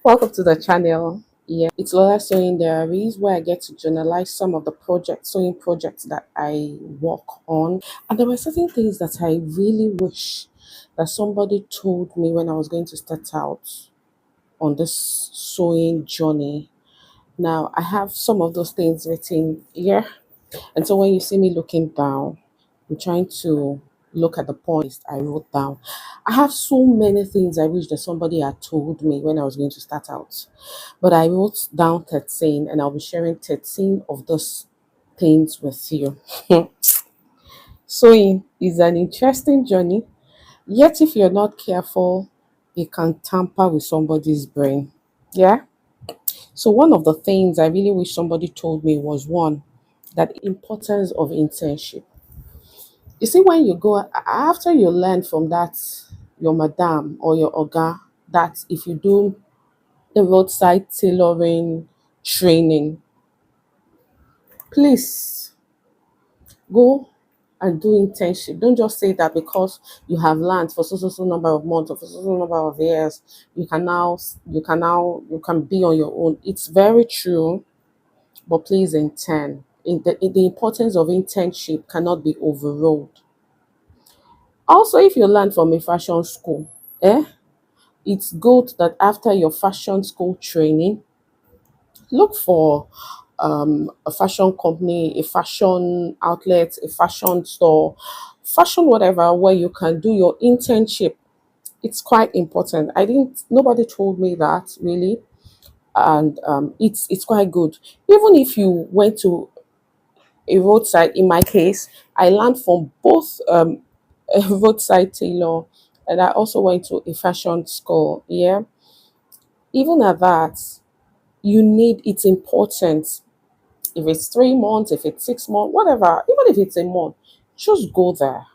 Welcome to the channel. Yeah, it's Lola Sewing Diaries, where I get to journalize some of the sewing projects that I work on. And there were certain things that I really wish that somebody told me when I was going to start out on this sewing journey. Now, I have some of those things written here. And so when you see me looking down, I'm trying to look at the points I wrote down. I have so many things I wish that somebody had told me when I was going to start out. But I wrote down 13 and I'll be sharing 13 of those things with you. Sewing is an interesting journey, yet, if you're not careful, it can tamper with somebody's brain. Yeah? So, one of the things I really wish somebody told me was one, that importance of internship. You see, when you go after you learn from that, your madam or your oga, that if you do the roadside tailoring training, please go and do internship. Don't just say that because you have learned for so number of months or for so number of years, you can be on your own. It's very true, but please intern. The importance of internship cannot be overruled. Also, if you learn from a fashion school, it's good that after your fashion school training, look for a fashion company, a fashion outlet, a fashion store, fashion whatever, where you can do your internship. It's quite important. I didn't. Nobody told me that really, and it's quite good. Even if you went to a roadside, in my case, I learned from both a roadside tailor, and I also went to a fashion school. Yeah, even at that, you need. It's important. If it's 3 months, if it's 6 months, whatever, even if it's a month, just go there,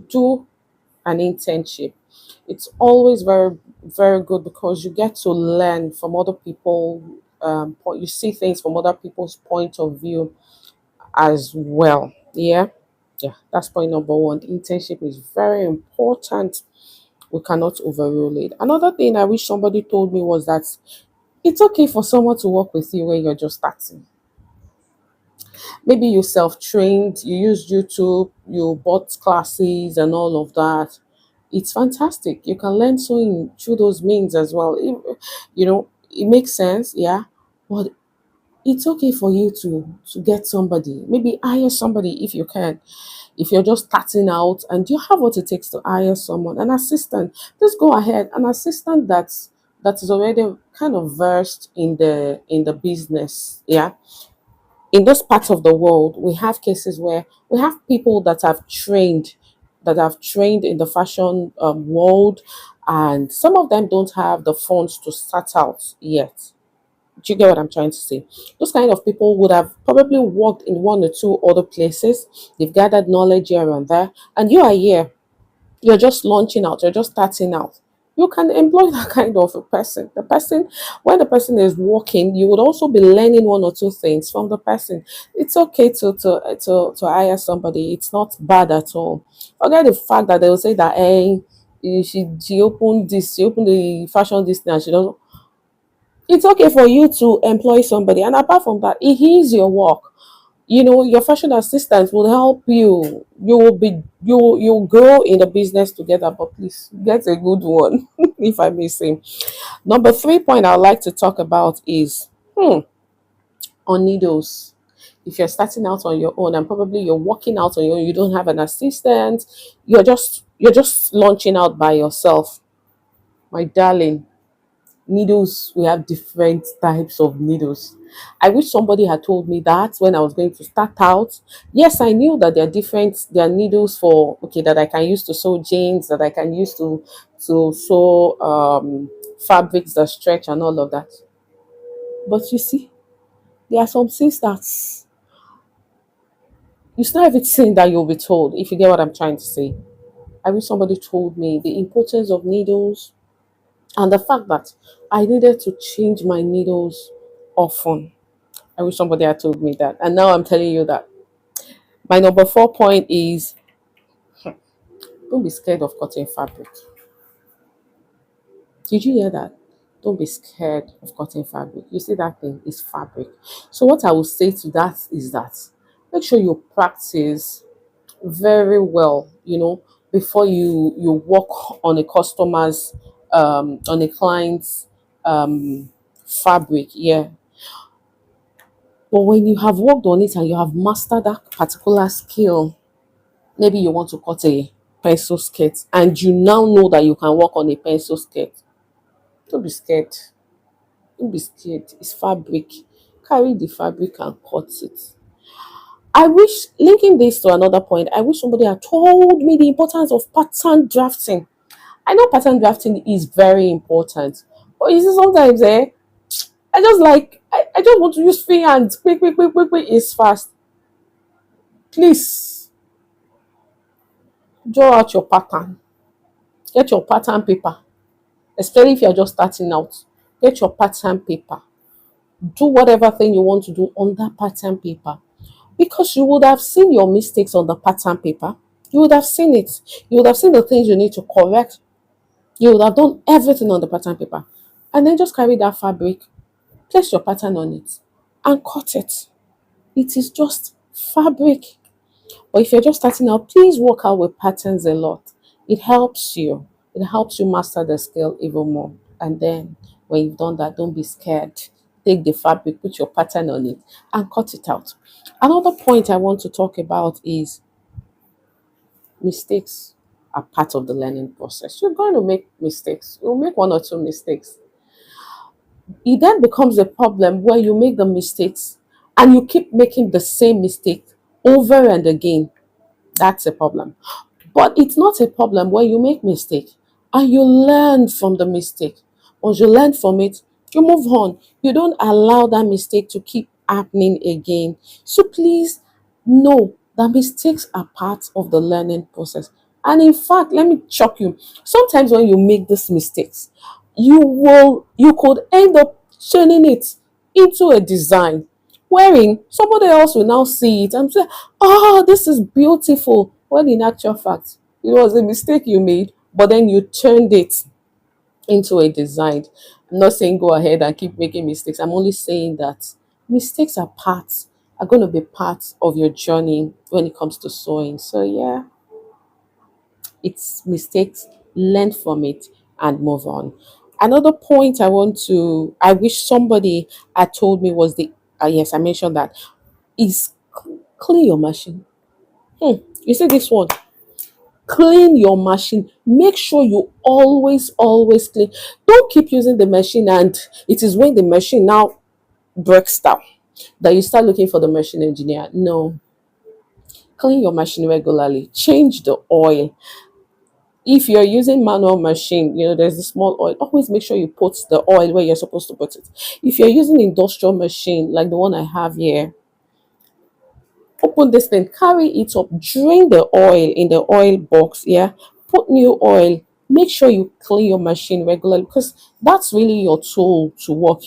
do an internship. It's always very good because you get to learn from other people. You see things from other people's point of view as well. Yeah, yeah, that's point number one. Internship is very important. We cannot overrule it. Another thing I wish somebody told me was that it's okay for someone to work with you when you're just starting. Maybe you self-trained, you used YouTube, you bought classes and all of that. It's fantastic. You can learn sewing through those means as well. It makes sense, yeah. But it's okay for you to get somebody, maybe hire somebody if you can. If you're just starting out and you have what it takes to hire someone, an assistant, just go ahead. An assistant that is already kind of versed in the business, yeah. In those parts of the world, we have cases where we have people that have trained in the fashion world, and some of them don't have the funds to start out yet. Do you get what I'm trying to say? Those kind of people would have probably worked in one or two other places. They've gathered knowledge here and there, and you are here, you're just launching out, you're just starting out. You can employ that kind of a person. The person, when the person is working, you would also be learning one or two things from the person. It's okay to hire somebody. It's not bad at all. Forget the fact that they will say that, hey, she opened this, she opened the fashion this thing, and she doesn't. It's okay for you to employ somebody, and apart from that, it is your work. Your fashion assistant will help you. You'll grow in the business together, but please get a good one. If I may say. Number three point I'd like to talk about is on needles. If you're starting out on your own and probably you're working out on your own, you don't have an assistant, you're just launching out by yourself, my darling. Needles, we have different types of needles. I wish somebody had told me that when I was going to start out. Yes, I knew that there are needles for, okay, that I can use to sew jeans, that I can use to sew fabrics that stretch and all of that. But you see, there are some things that it's not everything that you'll be told, if you get what I'm trying to say. I wish somebody told me the importance of needles and the fact that I needed to change my needles often. I wish somebody had told me that. And now I'm telling you that. My number 4 point is don't be scared of cutting fabric. Did you hear that? Don't be scared of cutting fabric. You see that thing is fabric. So what I will say to that is that make sure you practice very well, before you work on a customer's on a client's fabric. Yeah. But when you have worked on it and you have mastered that particular skill, maybe you want to cut a pencil skirt and you now know that you can work on a pencil skirt. Don't be scared. Don't be scared. It's fabric. Carry the fabric and cut it. I wish, linking this to another point, I wish somebody had told me the importance of pattern drafting. I know pattern drafting is very important, but you see, sometimes I just want to use free hand. Quick, quick, quick, quick, quick is fast. Please draw out your pattern. Get your pattern paper, especially if you're just starting out. Get your pattern paper. Do whatever thing you want to do on that pattern paper, because you would have seen your mistakes on the pattern paper. You would have seen it. You would have seen the things you need to correct. You would have done everything on the pattern paper. And then just carry that fabric, place your pattern on it, and cut it. It is just fabric. But if you're just starting out, please work out with patterns a lot. It helps you. It helps you master the skill even more. And then when you've done that, don't be scared. Take the fabric, put your pattern on it, and cut it out. Another point I want to talk about is mistakes are part of the learning process. You're going to make mistakes. You'll make one or two mistakes. It then becomes a problem where you make the mistakes and you keep making the same mistake over and again. That's a problem. But it's not a problem when you make mistake and you learn from the mistake. Once you learn from it, you move on. You don't allow that mistake to keep happening again. So please know that mistakes are part of the learning process. And in fact, let me shock you. Sometimes when you make these mistakes, you could end up turning it into a design wherein somebody else will now see it and say, oh, this is beautiful. When in actual fact, it was a mistake you made, but then you turned it into a design. I'm not saying go ahead and keep making mistakes. I'm only saying that mistakes are going to be part of your journey when it comes to sewing. So yeah, it's mistakes, learn from it, and move on. Another point I wish somebody had told me was yes, I mentioned that, is clean your machine. You see this one, clean your machine. Make sure you always clean. Don't keep using the machine, and it is when the machine now breaks down that you start looking for the machine engineer. No, clean your machine regularly. Change the oil. If you're using manual machine, there's a small oil. Always make sure you put the oil where you're supposed to put it. If you're using industrial machine like the one I have here, open this thing, carry it up, drain the oil in the oil box. Yeah, put new oil. Make sure you clean your machine regularly, because that's really your tool to work.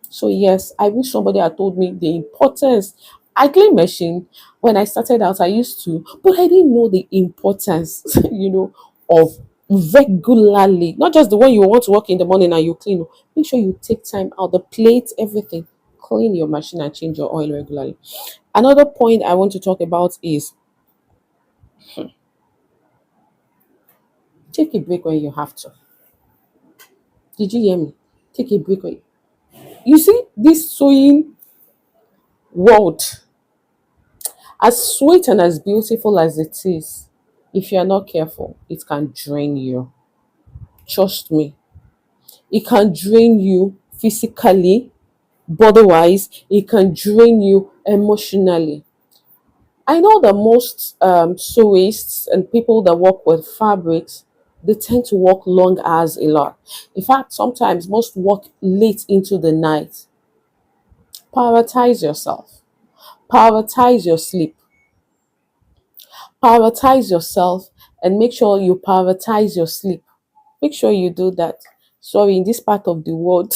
So yes, I wish somebody had told me the importance. I clean machine when I started out. I used to, but I didn't know the importance of regularly, not just the one you want to work in the morning and you clean. Make sure you take time out, the plate, everything. Clean your machine and change your oil regularly. Another point I want to talk about is take a break when you have to. Did you hear me? Take a break. You see, this sewing world, as sweet and as beautiful as it is, if you are not careful, it can drain you. Trust me. It can drain you physically, but otherwise, it can drain you emotionally. I know that most sewists and people that work with fabrics, they tend to work long hours a lot. In fact, sometimes most work late into the night. Prioritize yourself. Prioritize your sleep. Prioritize yourself, and make sure you prioritize your sleep. Make sure you do that. Sorry, in this part of the world,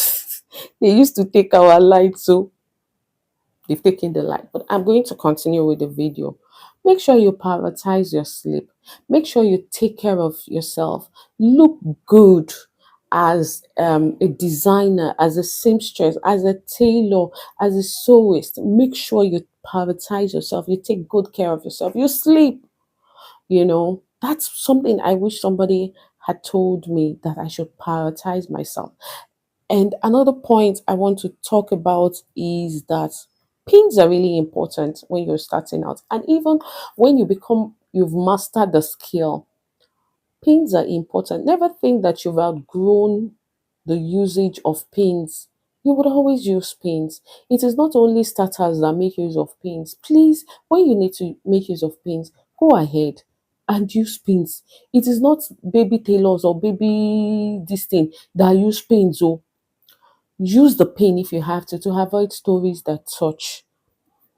they used to take our light, so they've taken the light. But I'm going to continue with the video. Make sure you prioritize your sleep. Make sure you take care of yourself. Look good. as a designer, as a seamstress, as a tailor, as a sewist, make sure you prioritize yourself. You take good care of yourself. You sleep. That's something I wish somebody had told me, that I should prioritize myself. And another point I want to talk about is that pins are really important when you're starting out. And even when you've mastered the skill, pins are important. Never think that you've outgrown the usage of pins. You would always use pins. It is not only starters that make use of pins. Please, when you need to make use of pins, go ahead and use pins. It is not baby tailors or baby this thing that use pins. Oh, use the pin if you have to avoid stories that touch.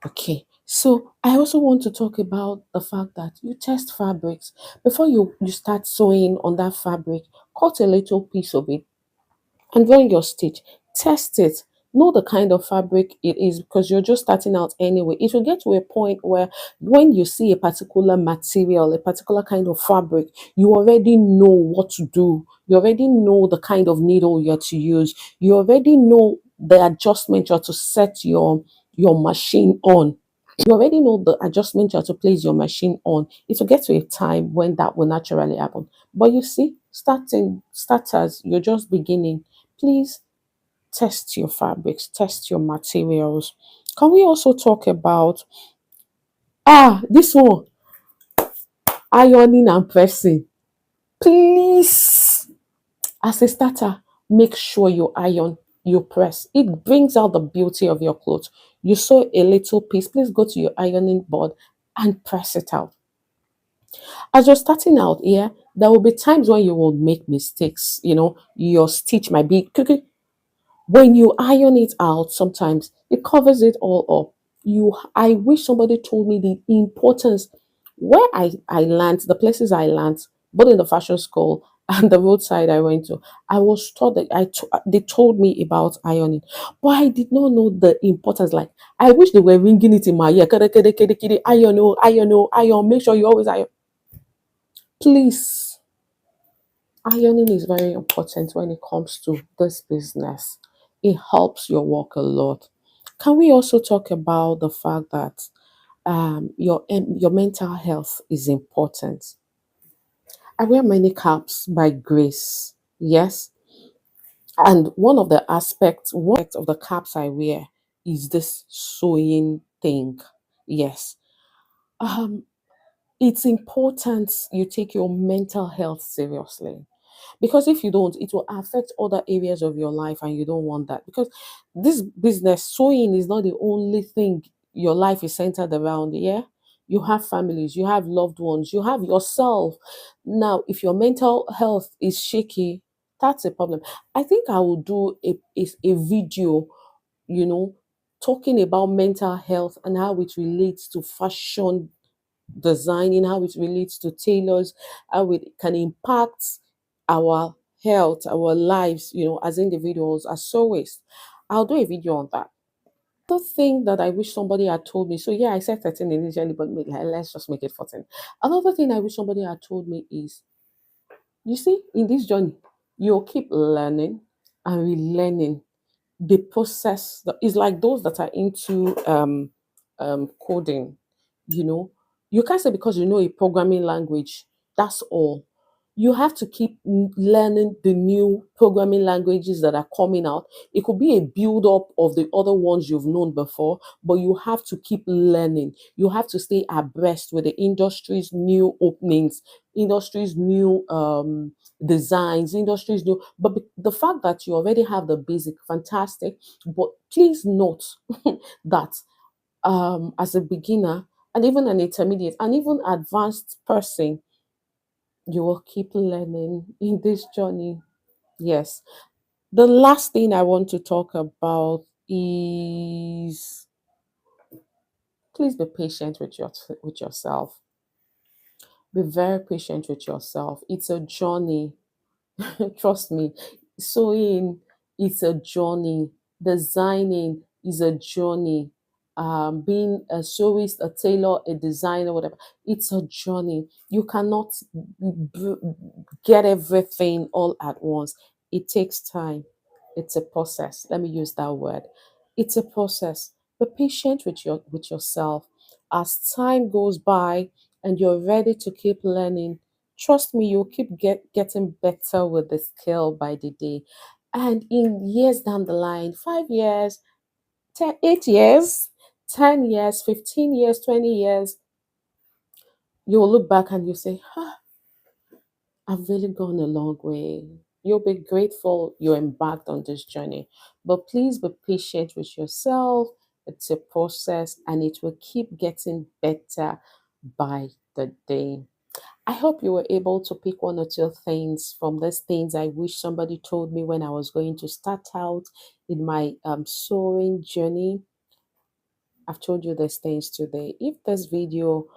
Okay, so I also want to talk about the fact that you test fabrics before you start sewing on that fabric. Cut a little piece of it and when your stitch, test it. Know the kind of fabric it is, because you're just starting out anyway. It will get to a point where when you see a particular material, a particular kind of fabric, you already know what to do. You already know the kind of needle you're to use. You already know the adjustment you're to set your machine on. You already know the adjustment you have to place your machine on. It will get to a time when that will naturally happen. But you see, starters, you're just beginning. Please test your fabrics, test your materials. Can we also talk about this one, ironing and pressing? Please, as a starter, make sure you iron, you press. It brings out the beauty of your clothes. You sew a little piece, please go to your ironing board and press it out. As you're starting out, yeah, there will be times when you will make mistakes. Your stitch might be when you iron it out, sometimes it covers it all up. I wish somebody told me the importance where I learned, the places I learned, both in the fashion school and the roadside I went to. I was taught that they told me about ironing, but I did not know the importance. Like, I wish they were ringing it in my ear. Kede, kede, kede, kede, iron, oh, iron, oh, iron. Make sure you always iron. Please, ironing is very important when it comes to this business. It helps your work a lot. Can we also talk about the fact that your mental health is important? I wear many caps by grace. Yes. And one aspect of the caps I wear is this sewing thing. Yes. Um, it's important you take your mental health seriously, because if you don't, it will affect other areas of your life, and you don't want that. Because this business, sewing, is not the only thing your life is centered around. Yeah, you have families, you have loved ones, you have yourself. Now if your mental health is shaky, that's a problem. I think I will do a video, you know talking about mental health and how it relates to fashion designing, how it relates to tailors, how it can impact our health, our lives, as individuals, as sewists. I'll do a video on that. The thing that I wish somebody had told me, so yeah, I said 13 initially, but let's just make it 14. Another thing I wish somebody had told me is, you see, in this journey, you'll keep learning and relearning. The process is like those that are into coding. you know you can't say because you know a programming language, that's all. You have to keep learning the new programming languages that are coming out. It could be a build up of the other ones you've known before, but you have to keep learning. You have to stay abreast with the industry's new openings, industry's new designs, industries new. But the fact that you already have the basic, fantastic. But please note that as a beginner, and even an intermediate and even advanced person, you will keep learning in this journey. Yes. The last thing I want to talk about is, please be patient with yourself. Be very patient with yourself. It's a journey. Trust me. Sewing, it's a journey. Designing is a journey. Being a sewist, a tailor, a designer, whatever, it's a journey. You cannot b- get everything all at once. It takes time. It's a process. Let me use that word. It's a process. Be patient with yourself. As time goes by and you're ready to keep learning, trust me, you'll keep getting better with the skill by the day. And in years down the line, 5 years, 10, 8 years, 10 years, 15 years, 20 years, you'll look back and you say, huh, I've really gone a long way. You'll be grateful you embarked on this journey. But please be patient with yourself. It's a process and it will keep getting better by the day. I hope you were able to pick one or two things from these things I wish somebody told me when I was going to start out in my sewing journey. I've told you these things today. If this video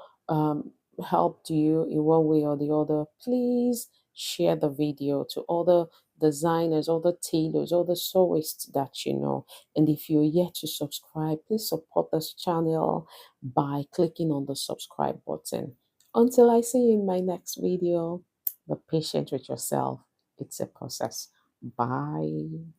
helped you in one way or the other, please share the video to other designers, other tailors, other sewists that you know. And if you're yet to subscribe, please support this channel by clicking on the subscribe button. Until I see you in my next video, be patient with yourself. It's a process. Bye.